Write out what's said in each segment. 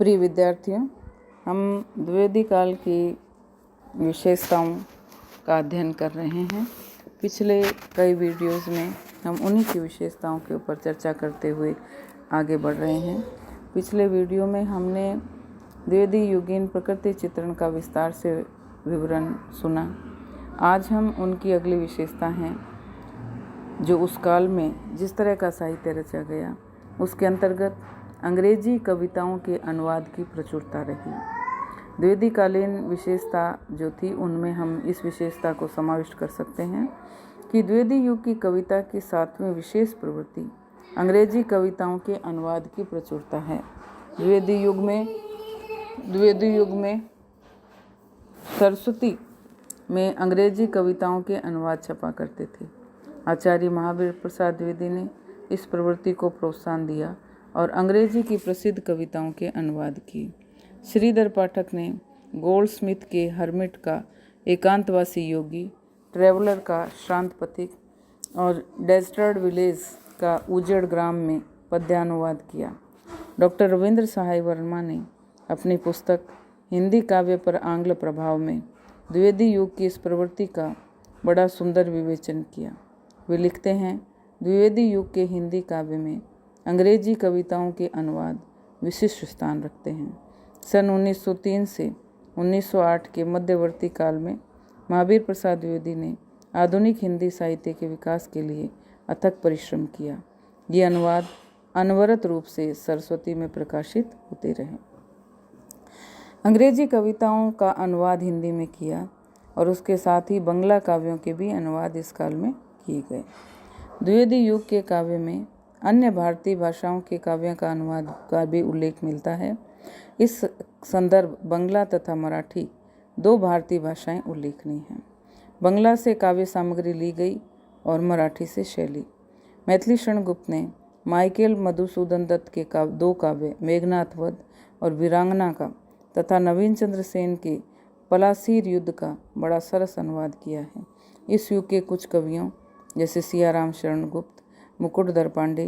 प्रिय विद्यार्थियों, हम द्विवेदी काल की विशेषताओं का अध्ययन कर रहे हैं। पिछले कई वीडियोस में हम उन्हीं की विशेषताओं के ऊपर चर्चा करते हुए आगे बढ़ रहे हैं। पिछले वीडियो में हमने द्विवेदी युगीन प्रकृति चित्रण का विस्तार से विवरण सुना। आज हम उनकी अगली विशेषता हैं जो उस काल में जिस तरह का साहित्य रचा गया उसके अंतर्गत अंग्रेजी कविताओं के अनुवाद की प्रचुरता रही। द्विवेदी कालीन विशेषता जो थी उनमें हम इस विशेषता को समाविष्ट कर सकते हैं कि द्विवेदी युग की कविता की 7वीं विशेष प्रवृत्ति अंग्रेजी कविताओं के अनुवाद की प्रचुरता है। द्विवेदी युग में सरस्वती में अंग्रेजी कविताओं के अनुवाद छपा करते थे। आचार्य महावीर प्रसाद द्विवेदी ने इस प्रवृत्ति को प्रोत्साहन दिया और अंग्रेजी की प्रसिद्ध कविताओं के अनुवाद किए। श्रीधर पाठक ने गोल्डस्मिथ के हर्मिट का एकांतवासी योगी, ट्रेवलर का श्रांत पथिक और डेजर्टेड विलेज का उजड़ ग्राम में पद्यानुवाद किया। डॉक्टर रविंद्र सहाय वर्मा ने अपनी पुस्तक हिंदी काव्य पर आंग्ल प्रभाव में द्विवेदी युग की इस प्रवृत्ति का बड़ा सुंदर विवेचन किया। वे लिखते हैं, द्विवेदी युग के हिंदी काव्य में अंग्रेजी कविताओं के अनुवाद विशिष्ट स्थान रखते हैं। सन 1903 से 1908 के मध्यवर्ती काल में महावीर प्रसाद द्विवेदी ने आधुनिक हिंदी साहित्य के विकास के लिए अथक परिश्रम किया। ये अनुवाद अनवरत रूप से सरस्वती में प्रकाशित होते रहे। अंग्रेजी कविताओं का अनुवाद हिंदी में किया और उसके साथ ही बंगला काव्यों के भी अनुवाद इस काल में किए गए। द्विवेदी युग के काव्य में अन्य भारतीय भाषाओं के काव्यों का अनुवाद का भी उल्लेख मिलता है। इस संदर्भ बंगला तथा मराठी 2 भारतीय भाषाएं उल्लेखनीय हैं। बंगला से काव्य सामग्री ली गई और मराठी से शैली। मैथिली शरण गुप्त ने माइकेल मधुसूदन दत्त के 2 काव्य मेघनाथ वध और वीरांगना का तथा नवीन चंद्र सेन के पलासीर युद्ध का बड़ा सरस अनुवाद किया है। इस युग के कुछ कवियों जैसे सियाराम शरण गुप्त, मुकुटधर पांडे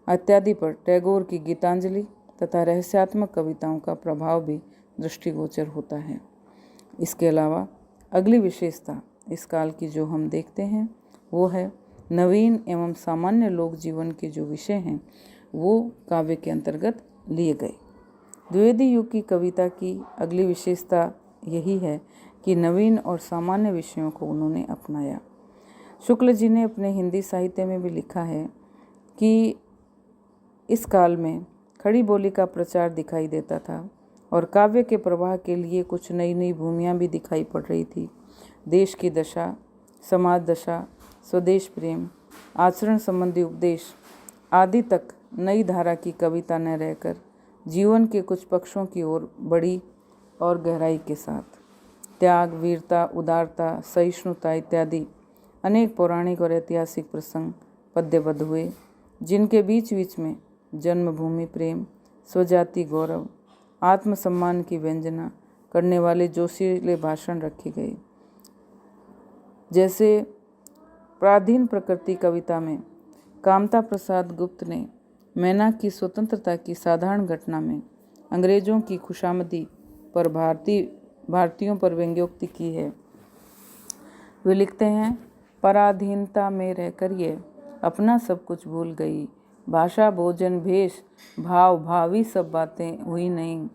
इत्यादि पर टैगोर की गीतांजलि तथा रहस्यात्मक कविताओं का प्रभाव भी दृष्टिगोचर होता है। इसके अलावा अगली विशेषता इस काल की जो हम देखते हैं वो है नवीन एवं सामान्य लोक जीवन के जो विषय हैं वो काव्य के अंतर्गत लिए गए। द्विवेदी युग की कविता की अगली विशेषता यही है कि नवीन और सामान्य विषयों को उन्होंने अपनाया। शुक्ल जी ने अपने हिंदी साहित्य में भी लिखा है कि इस काल में खड़ी बोली का प्रचार दिखाई देता था और काव्य के प्रवाह के लिए कुछ नई नई भूमियाँ भी दिखाई पड़ रही थी। देश की दशा, समाज दशा, स्वदेश प्रेम, आचरण संबंधी उपदेश आदि तक नई धारा की कविता न रहकर जीवन के कुछ पक्षों की ओर बढ़ी और गहराई के साथ त्याग, वीरता, उदारता, सहिष्णुता इत्यादि अनेक पौराणिक और ऐतिहासिक प्रसंग पद्यबद्ध हुए, जिनके बीच बीच में जन्मभूमि प्रेम, स्वजाति गौरव, आत्मसम्मान की व्यंजना करने वाले जोशीले भाषण रखे गए। जैसे प्राधीन प्रकृति कविता में कामता प्रसाद गुप्त ने मैना की स्वतंत्रता की साधारण घटना में अंग्रेजों की खुशामदी पर भारतीयों पर व्यंग्योक्ति की है। वे लिखते हैं, पराधीनता में रहकर ये अपना सब कुछ भूल गई, भाषा, भोजन, भेष, भाव, भावी सब बातें हुई नहीं,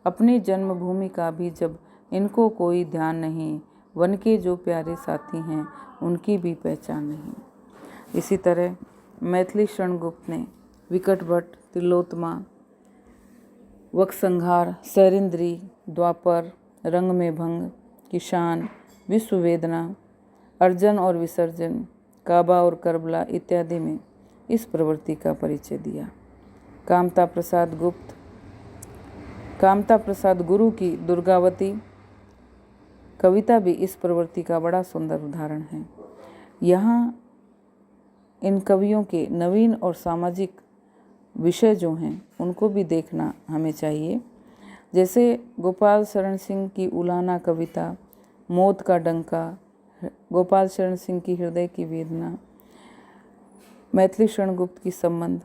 अपनी जन्मभूमि का भी जब इनको कोई ध्यान नहीं, वन के जो प्यारे साथी हैं उनकी भी पहचान नहीं। इसी तरह मैथिली शरण गुप्त ने विकट भट्ट, तिलोत्तमा, वकसंहार, सैरिंद्री, द्वापर, रंग में भंग, किसान, विश्व वेदना, अर्जन और विसर्जन, काबा और करबला इत्यादि में इस प्रवृत्ति का परिचय दिया। कामता प्रसाद गुरु की दुर्गावती कविता भी इस प्रवृत्ति का बड़ा सुंदर उदाहरण है। यहाँ इन कवियों के नवीन और सामाजिक विषय जो हैं उनको भी देखना हमें चाहिए। जैसे गोपाल शरण सिंह की उलाना कविता, मौत का डंका, गोपाल शरण सिंह की हृदय की वेदना, मैथिली शरण गुप्त की संबंध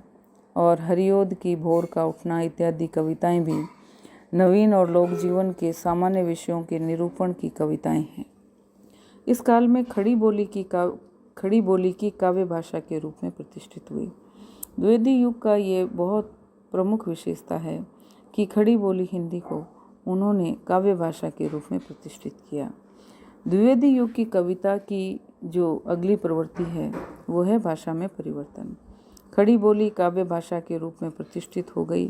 और हरिओद की भोर का उठना इत्यादि कविताएं भी नवीन और लोक जीवन के सामान्य विषयों के निरूपण की कविताएं हैं। इस काल में खड़ी बोली की काव्य भाषा के रूप में प्रतिष्ठित हुई। द्विवेदी युग का ये बहुत प्रमुख विशेषता है कि खड़ी बोली हिंदी को उन्होंने काव्य भाषा के रूप में प्रतिष्ठित किया। द्विवेदी युग की कविता की जो अगली प्रवृत्ति है वो है भाषा में परिवर्तन। खड़ी बोली काव्य भाषा के रूप में प्रतिष्ठित हो गई।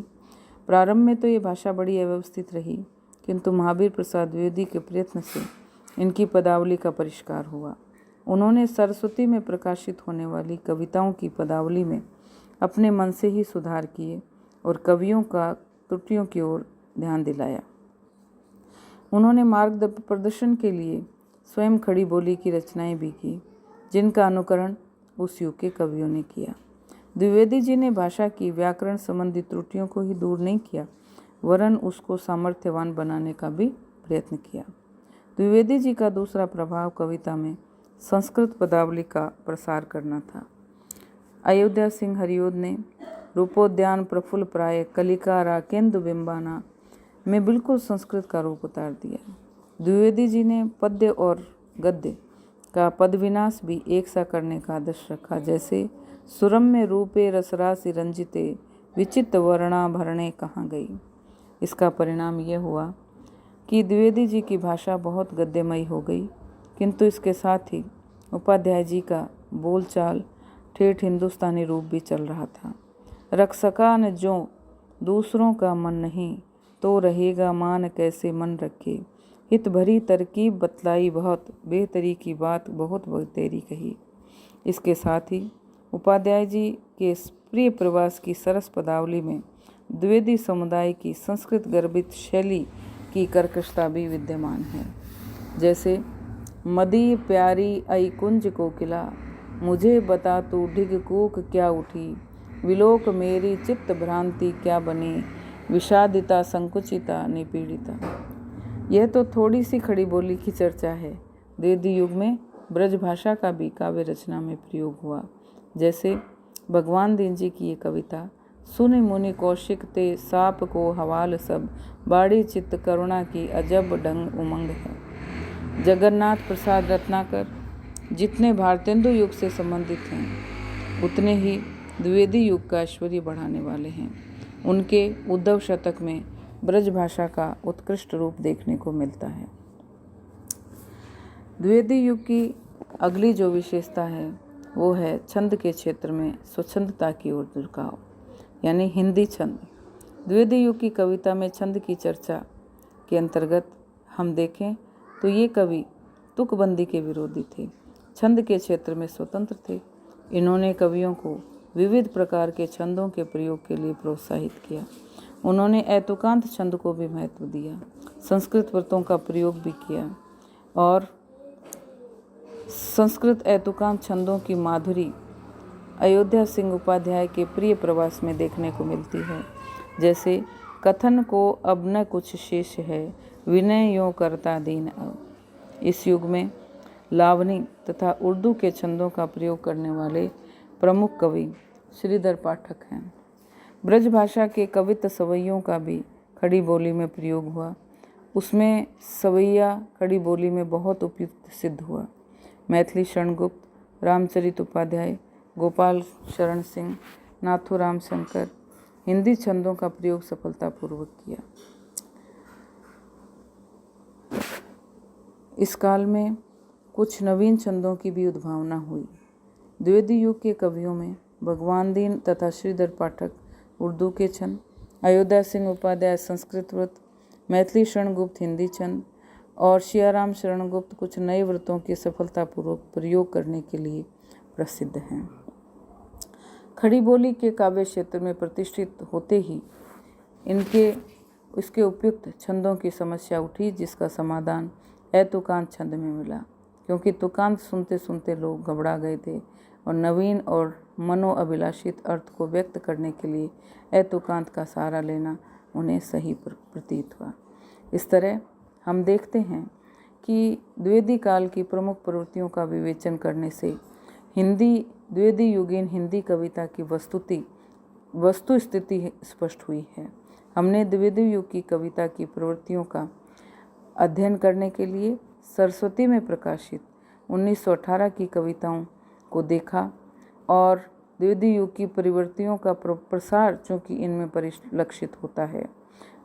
प्रारंभ में तो ये भाषा बड़ी अव्यवस्थित रही, किंतु महावीर प्रसाद द्विवेदी के प्रयत्न से इनकी पदावली का परिष्कार हुआ। उन्होंने सरस्वती में प्रकाशित होने वाली कविताओं की पदावली में अपने मन से ही सुधार किए और कवियों का त्रुटियों की ओर ध्यान दिलाया। उन्होंने मार्ग प्रदर्शन के लिए स्वयं खड़ी बोली की रचनाएं भी की, जिनका अनुकरण उस युग के कवियों ने किया। द्विवेदी जी ने भाषा की व्याकरण संबंधी त्रुटियों को ही दूर नहीं किया, वरन उसको सामर्थ्यवान बनाने का भी प्रयत्न किया। द्विवेदी जी का दूसरा प्रभाव कविता में संस्कृत पदावली का प्रसार करना था। अयोध्या सिंह हरिओद ने रूपोद्यान प्रफुल्ल प्राय कलिका राकेंदु बिंबाना में बिल्कुल संस्कृत का रूप उतार दिया। द्विवेदी जी ने पद्य और गद्य का पदविन्यास भी एक सा करने का आदर्श रखा, जैसे सुरम्य रूपे रसरासि रंजिते विचित्र वर्णाभरणे कहाँ गई। इसका परिणाम यह हुआ कि द्विवेदी जी की भाषा बहुत गद्यमयी हो गई, किंतु इसके साथ ही उपाध्याय जी का बोलचाल ठेठ हिंदुस्तानी रूप भी चल रहा था। रख सका न जो दूसरों का मन नहीं, तो रहेगा मान कैसे मन रखे। हित भरी तरकीब बतलाई बहुत, बेहतरी की बात बहुत तेरी कही। इसके साथ ही उपाध्याय जी के प्रिय प्रवास की सरस पदावली में द्विवेदी समुदाय की संस्कृत गर्भित शैली की कर्कशता भी विद्यमान है, जैसे मदी प्यारी आई कुंज कोकिला, मुझे बता तू ढिग कूक क्या उठी, विलोक मेरी चित्त भ्रांति क्या बनी, विषादिता संकुचिता निपीड़िता। यह तो थोड़ी सी खड़ी बोली की चर्चा है। द्विवेदी युग में ब्रज भाषा का भी काव्य रचना में प्रयोग हुआ, जैसे भगवान दीन जी की ये कविता, सुनि मुनि कौशिक ते साप को हवाल सब, बाड़ी चित्त करुणा की अजब ढंग उमंग है। जगन्नाथ प्रसाद रत्नाकर जितने भारतेंदु युग से संबंधित हैं, उतने ही द्विवेदी युग का ऐश्वर्य बढ़ाने वाले हैं। उनके उद्धव शतक में ब्रज भाषा का उत्कृष्ट रूप देखने को मिलता है। द्विवेदी युग की अगली जो विशेषता है वो है छंद के क्षेत्र में स्वच्छंदता की ओर झुकाव, यानी हिंदी छंद। द्विवेदी युग की कविता में छंद की चर्चा के अंतर्गत हम देखें तो ये कवि तुकबंदी के विरोधी थे, छंद के क्षेत्र में स्वतंत्र थे। इन्होंने कवियों को विविध प्रकार के छंदों के प्रयोग के लिए प्रोत्साहित किया। उन्होंने ऐतुकांत छंद को भी महत्व दिया, संस्कृत व्रतों का प्रयोग भी किया और संस्कृत ऐतुकांत छंदों की माधुरी अयोध्या सिंह उपाध्याय के प्रिय प्रवास में देखने को मिलती है, जैसे कथन को अब न कुछ शेष है, विनय यों करता दीन अब। इस युग में लावनी तथा उर्दू के छंदों का प्रयोग करने वाले प्रमुख कवि श्रीधर पाठक हैं। ब्रज भाषा के कवित्व सवैयों का भी खड़ी बोली में प्रयोग हुआ। उसमें सवैया खड़ी बोली में बहुत उपयुक्त सिद्ध हुआ। मैथिली शरण गुप्त, रामचरित उपाध्याय, गोपाल शरण सिंह, नाथूराम शंकर हिंदी छंदों का प्रयोग सफलतापूर्वक किया। इस काल में कुछ नवीन छंदों की भी उद्भावना हुई। द्विवेदी युग के कवियों में भगवान दीन तथा श्रीधर पाठक उर्दू के छंद, अयोध्या सिंह उपाध्याय संस्कृत व्रत, मैथिली शरण गुप्त हिंदी छंद और सियाराम शरण गुप्त कुछ नए व्रतों के सफलतापूर्वक प्रयोग करने के लिए प्रसिद्ध हैं। खड़ी बोली के काव्य क्षेत्र में प्रतिष्ठित होते ही इसके उपयुक्त छंदों की समस्या उठी, जिसका समाधान ऐतुकांत छंद में मिला, क्योंकि तुकांत सुनते सुनते लोग घबरा गए थे और नवीन और मनोअभिलाषित अर्थ को व्यक्त करने के लिए ऐतुकांत का सहारा लेना उन्हें सही प्रतीत हुआ। इस तरह हम देखते हैं कि द्विवेदी काल की प्रमुख प्रवृत्तियों का विवेचन करने से द्विवेदी युगीन हिंदी कविता की वस्तु स्थिति स्पष्ट हुई है। हमने द्विवेदी युग की कविता की प्रवृत्तियों का अध्ययन करने के लिए सरस्वती में प्रकाशित 1918 की कविताओं को देखा और द्विवेदी युग की प्रवृत्तियों का प्रसार चूँकि इनमें परिलक्षित होता है।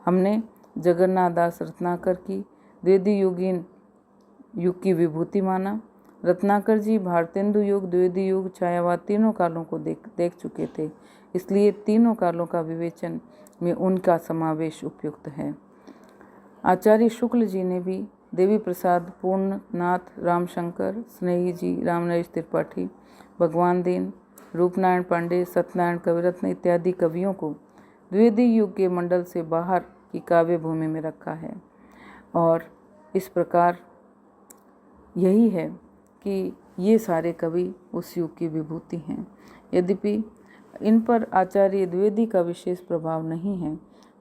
हमने जगन्नाथ दास रत्नाकर की द्विवेदी युग की विभूति माना। रत्नाकर जी भारतेंदु युग, द्विवेदी युग, छायावाद तीनों कालों को देख चुके थे, इसलिए तीनों कालों का विवेचन में उनका समावेश उपयुक्त है। आचार्य शुक्ल जी ने भी देवी प्रसाद, पूर्णनाथ, रामशंकर, स्नेही जी, रामनरेश त्रिपाठी, भगवान दीन, रूपनारायण पांडे, सत्यनारायण कविरत्न इत्यादि कवियों को द्विवेदी युग के मंडल से बाहर की काव्य भूमि में रखा है। और इस प्रकार यही है कि ये सारे कवि उस युग की विभूति हैं। यद्यपि इन पर आचार्य द्विवेदी का विशेष प्रभाव नहीं है,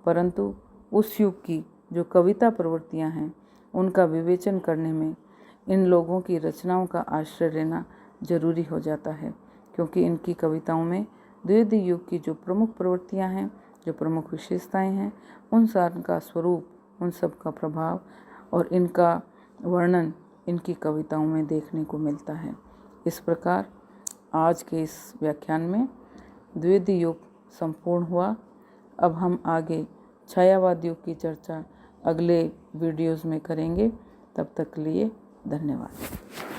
परंतु उस युग की जो कविता प्रवृत्तियां हैं उनका विवेचन करने में इन लोगों की रचनाओं का आश्रय लेना जरूरी हो जाता है, क्योंकि इनकी कविताओं में द्विवेदी युग की जो प्रमुख प्रवृत्तियां हैं, जो प्रमुख विशेषताएं हैं, उन सब का स्वरूप, उन सब का प्रभाव और इनका वर्णन इनकी कविताओं में देखने को मिलता है। इस प्रकार आज के इस व्याख्यान में द्विवेदी युग संपूर्ण हुआ। अब हम आगे छायावाद युग की चर्चा अगले वीडियोज़ में करेंगे। तब तक के लिए धन्यवाद।